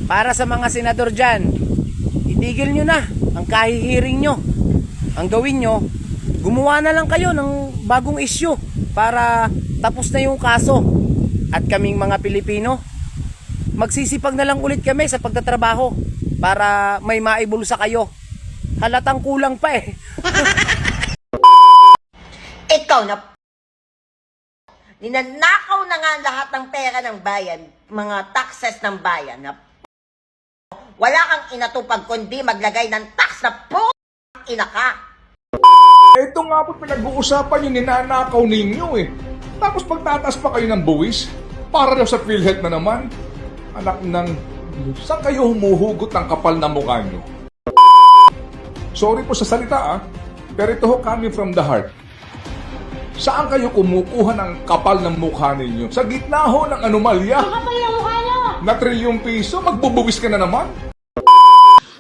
Para sa mga senador dyan, itigil nyo na ang kahihiring nyo. Ang gawin nyo, gumawa na lang kayo ng bagong issue para tapos na yung kaso. At kaming mga Pilipino, magsisipag na lang ulit kami sa pagtatrabaho para may maibulsa kayo. Halatang kulang pa eh. Ikaw na ninanakaw na nga lahat ng pera ng bayan, mga taxes ng bayan na wala kang inatupag kundi maglagay ng tax na ina ka. Ito nga po pinag-uusapan yung ninanakaw ninyo eh. Tapos pagtataas pa kayo ng buwis, para daw sa PhilHealth na naman. Anak ng... Saan kayo humuhugot ng kapal na mukha nyo? Sorry po sa salita pero ito ho coming from the heart. Saan kayo kumukuha ng kapal ng mukha ninyo? Sa gitna ho ng anomalya. Kapal na mukha nyo! Na ₱1,000,000, magbubuwis ka na naman.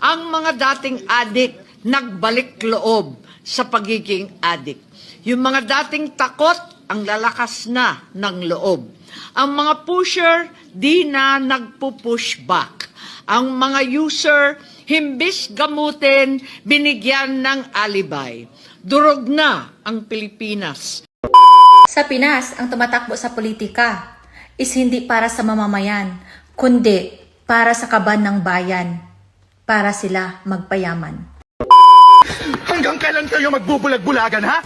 Ang mga dating adik nagbalik loob sa pagiging adik. Yung mga dating takot, ang lalakas na ng loob. Ang mga pusher, di na nagpo-push back. Ang mga user, himbis gamutin, binigyan ng alibay. Durog na ang Pilipinas. Sa Pinas, ang tumatakbo sa politika is hindi para sa mamamayan, kundi para sa kaban ng bayan, para sila magpayaman. Hanggang kailan kayo magbubulag-bulagan, ha?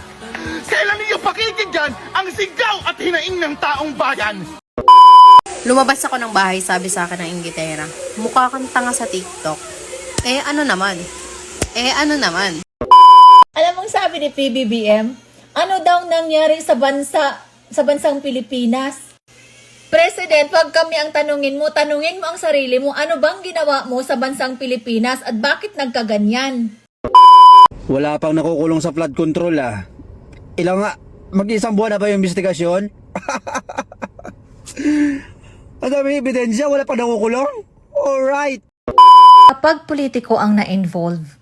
Kailan niyo pakikinggan ang sigaw at hinaing ng taong bayan? Lumabas ako ng bahay, sabi sa akin ng inggitera, mukha kang tanga sa TikTok. Ano naman? Alam mong sabi ni PBBM, ano daw nangyari sa bansang Pilipinas? President, wag kami ang tanungin mo ang sarili mo, ano bang ginawa mo sa bansang Pilipinas at bakit nagkaganyan? Wala pang nakukulong sa flood control Ilang nga, mag-isang buwan na ba yung investigasyon? Ang dami ebidensya, wala pang nakukulong? Alright! Kapag politiko ang na-involve,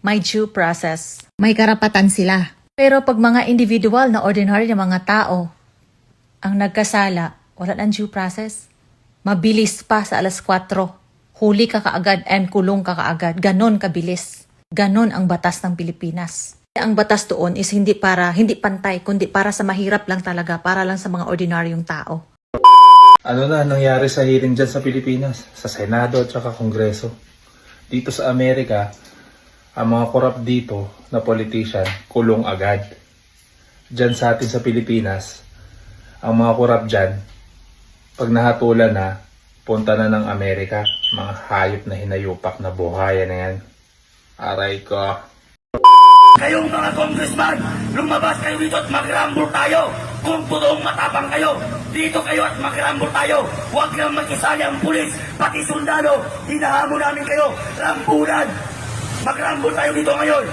may due process, may karapatan sila. Pero pag mga individual na ordinary na mga tao ang nagkasala, wala ng due process. Mabilis pa sa 4:00. Huli ka kaagad and kulong ka kaagad. Ganon kabilis. Ganon ang batas ng Pilipinas. Ang batas doon is hindi pantay, kundi para sa mahirap lang talaga, para lang sa mga ordinaryong tao. Ano na nangyari sa hearing dyan sa Pilipinas, sa Senado at saka Kongreso. Dito sa Amerika, ang mga korap dito na politician, kulong agad. Dyan sa atin sa Pilipinas, ang mga korap dyan, pag nahatulan na, punta na ng Amerika, mga hayop na hinayupak na buhayan na yan. Aray ko. Kayong mga congressman, lumabas kayo dito at mag-rumble tayo. Kung totoong matapang kayo, dito kayo at mag-rumble tayo. Huwag nang mag-isali ang pulis, pati sundalo. Hinahamon namin kayo, rambulan. Mag-rumble tayo dito ngayon.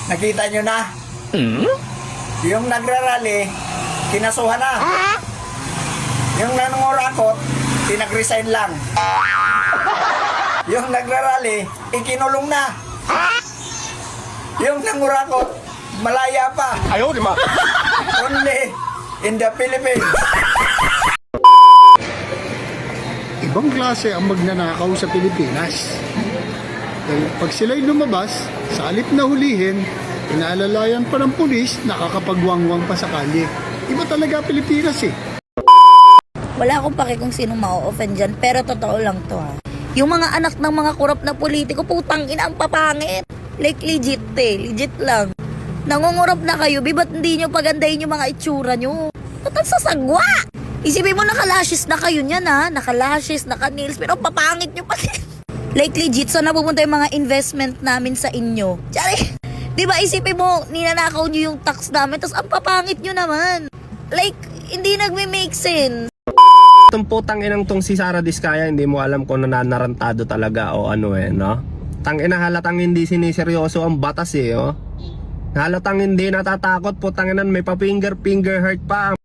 Nakita nyo na? Yung nagrarally, kinasuhan na. Yung nanungurakot, pinag-resign lang. Yung nagrarally, ikinulong na. Yung nangurakot, malaya pa. Ayaw, di ba? Only in the Philippines. Ibang klase ang magnanakaw sa Pilipinas. Dahil pag sila'y lumabas, sa halip na hulihin, inaalalayan pa ng pulis, nakakapagwangwang pa sa kalye. Iba talaga Pilipinas Wala akong pake kung sinong ma-offend dyan, pero totoo lang to Yung mga anak ng mga kurap na politiko, putang ina ang papangit. Like legit legit lang. Nangungurap na kayo, ba't hindi nyo pagandahin yung mga itsura nyo? Ba't ang sasagwa? Isipin mo nakalashes na kayo niyan nakalashes, naka-nails, pero papangit nyo pa Like legit, so napupunta yung mga investment namin sa inyo. Tsari, di ba isipin mo, ninanakaw nyo yung tax namin, tapos ang papangit nyo naman. Like, hindi nagme-make sense. Itong putang inang tong si Sara Diskaya, hindi mo alam kung nananarantado talaga o ano no? Tangina, halatang hindi siniseryoso ang batas Halatang hindi natatakot, putang inan, may pa-finger hurt pa.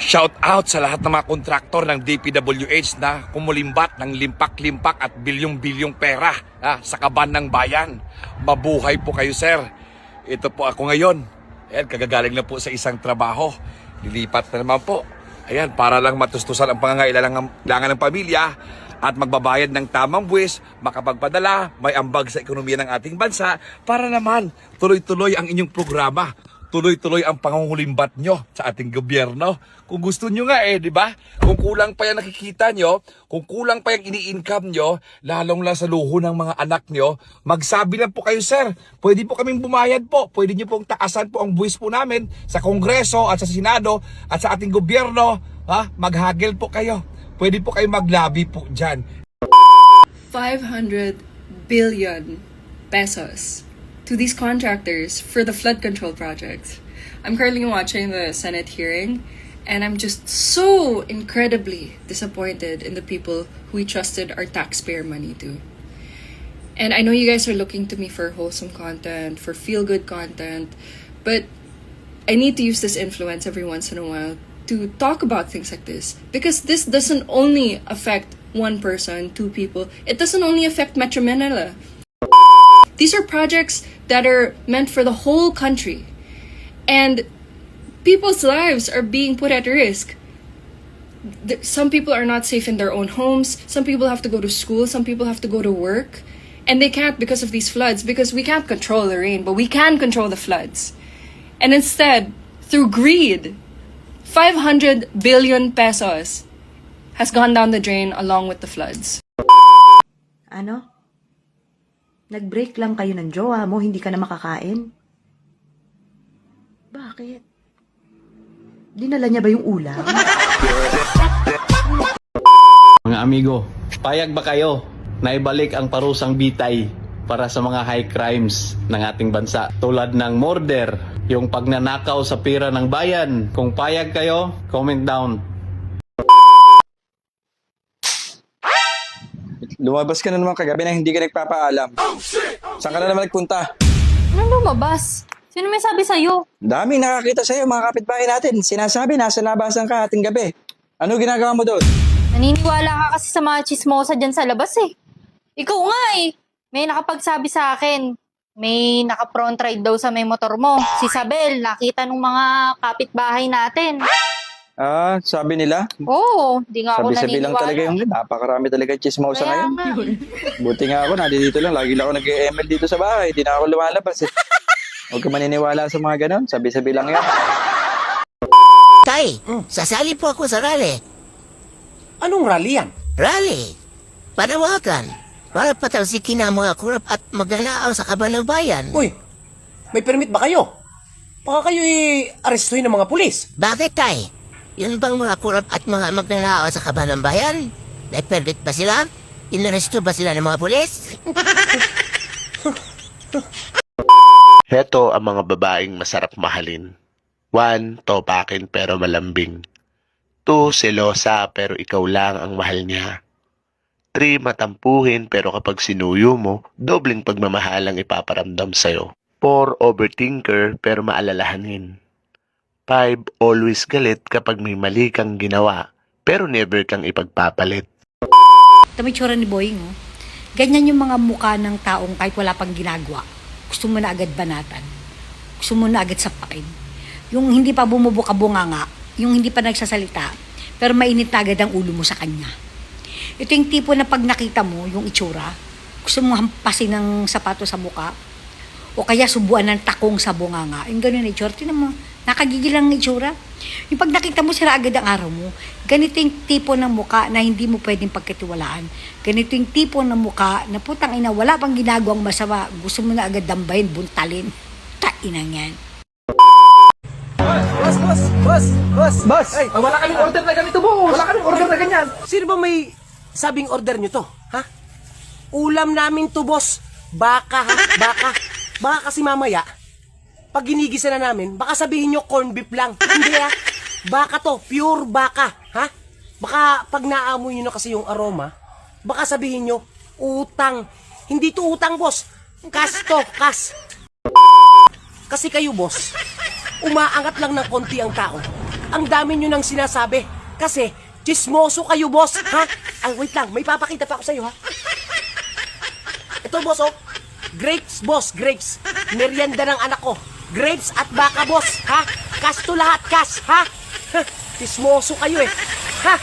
Shout out sa lahat ng mga kontraktor ng DPWH na kumulimbat ng limpak-limpak at bilyong-bilyong pera sa kaban ng bayan. Mabuhay po kayo, sir. Ito po ako ngayon. Kagagaling na po sa isang trabaho. Lilipat na naman po. Ayan, para lang matustusan ang pangangailangan ng pamilya at magbabayad ng tamang buwis, makapagpadala, may ambag sa ekonomiya ng ating bansa para naman tuloy-tuloy ang inyong programa. Tuloy-tuloy ang pangungulimbat nyo sa ating gobyerno. Kung gusto nyo nga di ba? Kung kulang pa yung nakikita nyo, kung kulang pa yung ini-income nyo, lalong lang sa luho ng mga anak nyo, magsabi lang po kayo, sir. Pwede po kaming bumayad po. Pwede nyo pong taasan po ang buwis po namin sa Kongreso at sa Senado at sa ating gobyerno. Maghagel po kayo. Pwede po kayo maglabi po dyan. 500 billion pesos to these contractors for the flood control project. I'm currently watching the Senate hearing, and I'm just so incredibly disappointed in the people who we trusted our taxpayer money to. And I know you guys are looking to me for wholesome content, for feel-good content, but I need to use this influence every once in a while to talk about things like this, because this doesn't only affect one person, two people. It doesn't only affect Metro Manila. These are projects that are meant for the whole country. And people's lives are being put at risk. Some people are not safe in their own homes. Some people have to go to school. Some people have to go to work. And they can't because of these floods, because we can't control the rain, but we can control the floods. And instead, through greed, 500 billion pesos has gone down the drain along with the floods. Ano? Nag-break lang kayo ng jowa mo, hindi ka na makakain? Bakit? Dinala niya ba yung ulam? Mga amigo, payag ba kayo na ibalik ang parusang bitay para sa mga high crimes ng ating bansa tulad ng murder, yung pagnanakaw sa pira ng bayan? Kung payag kayo, comment down. Lumabas ka na naman kagabi na hindi ka nagpapaalam. Saan ka na naman nagpunta? Anong lumabas? Sino may sabi sa'yo? Daming nakakita sa'yo, mga kapitbahay natin. Sinasabi, nasa labasan ka ating gabi. Ano ginagawa mo doon? Naniniwala ka kasi sa mga chismosa dyan sa labas eh. Ikaw nga eh. May nakapagsabi sa akin. May naka-front ride daw sa may motor mo. Si Sabel, nakita ng mga kapitbahay natin. Sabi nila? Oo, di nga ako Sabi-sabi lang naniniwala. talaga yung napakarami talaga chismosa Kaya ngayon. nga. Buti nga ako, nandito lang. Lagi lang ako nag-ML dito sa bahay. Hindi na ako lumalabas eh. Huwag ka maniniwala sa mga ganon. Sabi-sabi lang yan. Tay, sasali po ako sa rally. Anong rally yan? Rally? Panawagan. Para patalsikin ang mga kurap at magnanakaw sa kaban ng bayan. Uy, may permit ba kayo? Baka kayo i-arestuhin ng mga pulis. Bakit, Tay? Yun bang mga kurap at mga magnanakaw sa kaban ng bayan? May permit ba sila? Inaresto ba sila ng mga pulis? Heto ang mga babaeng masarap mahalin. 1. Topakin pero malambing. 2. Selosa pero ikaw lang ang mahal niya. 3. Matampuhin pero kapag sinuyo mo, dobleng pagmamahal ang ipaparamdam sa'yo. 4. Overthinker pero maalalahanin. 5. Always galit kapag may mali kang ginawa pero never kang ipagpapalit. Ito may tsura ni Boying, oh. Ganyan yung mga mukha ng taong kahit wala pang ginagawa. Gusto mo na agad banatan. Gusto mo na agad sapakin. Yung hindi pa bumubuka-bunganga, yung hindi pa nagsasalita, pero mainit na agad ang ulo mo sa kanya. Ito yung tipo na pag nakita mo, yung itsura, gusto mo hampasin ng sapato sa muka, o kaya subuan ng takong sa bunganga. Yung ganun na itsura. Tinan mo, nakagigil ang itsura. Yung pag nakita mo, sira agad ang araw mo. Ganito yung tipo ng muka na hindi mo pwedeng pagkatiwalaan. Ganito yung tipo ng muka na putang ina, wala pang ginagawang masama. Gusto mo na agad dambahin, buntalin. Tainang yan. Boss! Ay, wala kaming order na ganito, boss! Wala kaming order na ganyan! Sino ba may sabing order nyo to? Ha? Ulam namin to, boss! Baka, ha? Baka! Baka kasi mamaya, pag ginigisa na namin, baka sabihin nyo corn beef lang. Hindi, ha? Baka to, pure baka, ha? Baka pag naamoy nyo na kasi yung aroma, baka sabihin nyo, utang. Hindi to utang, boss. Kas to, kas. Kasi kayo, boss, umaangat lang ng konti ang tao. Ang dami nyo nang sinasabi. Kasi, chismoso kayo, boss. Ha? Ay, wait lang. May papakita pa ako sa'yo, ha? Ito, boss, oh. Grapes, boss. Grapes. Merienda ng anak ko. Grapes at baka, boss. Ha? Cash to lahat, cash. Ha? Chismoso kayo eh. Ha?